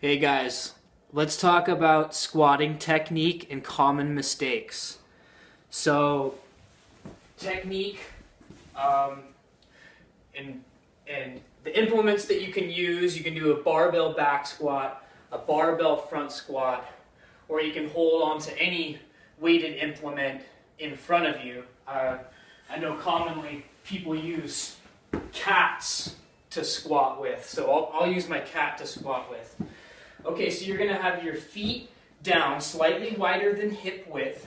Hey guys, let's talk about squatting technique and common mistakes. So, technique, um, and the implements that you can use, you can do a barbell back squat, a barbell front squat, or you can hold on to any weighted implement in front of you. I know commonly people use cats to squat with, so I'll use my cat to squat with. Okay, so you're going to have your feet down slightly wider than hip width.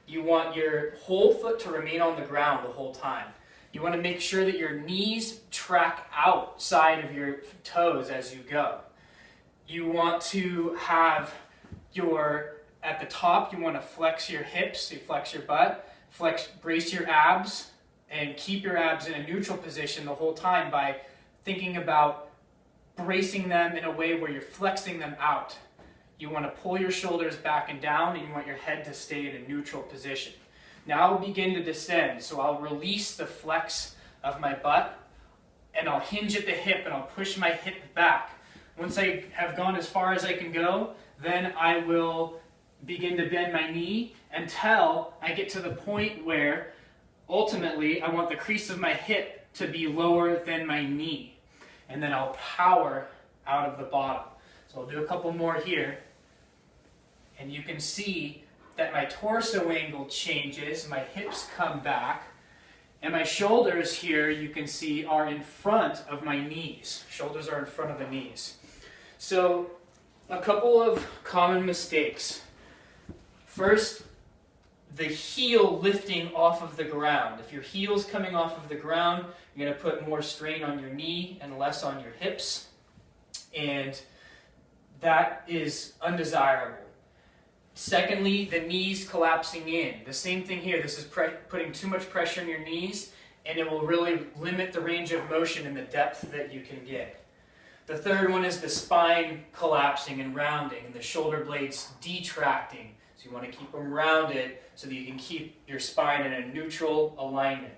You want your whole foot to remain on the ground the whole time. You want to make sure that your knees track outside of your toes as you go. You want to have at the top, you want to flex your hips, so you flex your butt, brace your abs, and keep your abs in a neutral position the whole time by thinking about bracing them in a way where you're flexing them out. You want to pull your shoulders back and down, and you want your head to stay in a neutral position. Now I'll begin to descend, so I'll release the flex of my butt, and I'll hinge at the hip, and I'll push my hip back. Once I have gone as far as I can go, then I will begin to bend my knee until I get to the point where ultimately I want the crease of my hip to be lower than my knee. And then I'll power out of the bottom. So I'll do a couple more here. And you can see that my torso angle changes, my hips come back, and my shoulders here, you can see, are in front of my knees. Shoulders are in front of the knees. So a couple of common mistakes. First, the heel lifting off of the ground. If your heel's coming off of the ground, you're going to put more strain on your knee and less on your hips, and that is undesirable. Secondly, the knees collapsing in. The same thing here. This is putting too much pressure on your knees, and it will really limit the range of motion and the depth that you can get. The third one is the spine collapsing and rounding, and the shoulder blades detracting. So you want to keep them rounded so that you can keep your spine in a neutral alignment.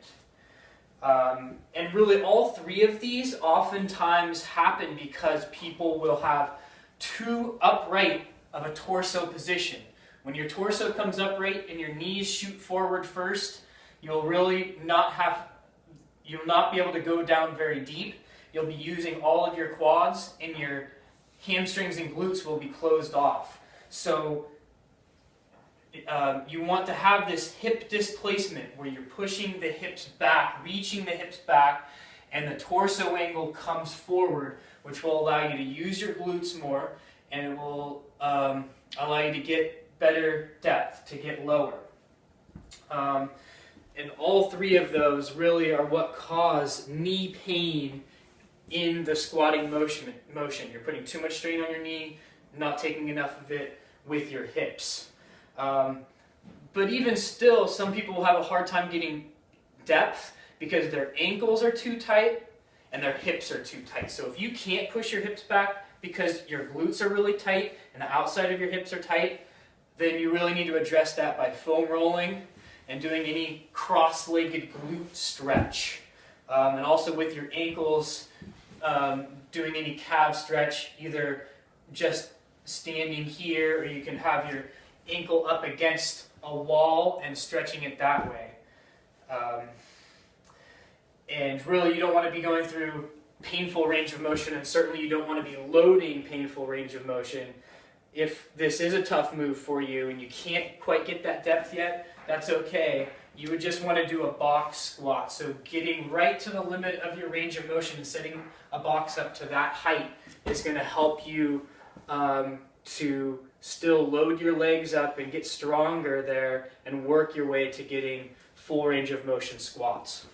And really all three of these oftentimes happen because people will have too upright of a torso position. When your torso comes upright and your knees shoot forward first, you'll not be able to go down very deep. You'll be using all of your quads, and your hamstrings and glutes will be closed off. So you want to have this hip displacement where you're pushing the hips back, reaching the hips back, and the torso angle comes forward, which will allow you to use your glutes more, and it will allow you to get better depth, to get lower. And all three of those really are what cause knee pain in the squatting motion. You're putting too much strain on your knee, not taking enough of it with your hips. But even still, some people will have a hard time getting depth because their ankles are too tight and their hips are too tight. So if you can't push your hips back because your glutes are really tight and the outside of your hips are tight, then you really need to address that by foam rolling and doing any cross-legged glute stretch. And also with your ankles, doing any calf stretch, either just standing here, or you can have your ankle up against a wall and stretching it that way. And really you don't want to be going through painful range of motion, and certainly you don't want to be loading painful range of motion. If this is a tough move for you and you can't quite get that depth yet, that's okay. You would just want to do a box squat. So getting right to the limit of your range of motion and setting a box up to that height is going to help you to still load your legs up and get stronger there and work your way to getting full range of motion squats.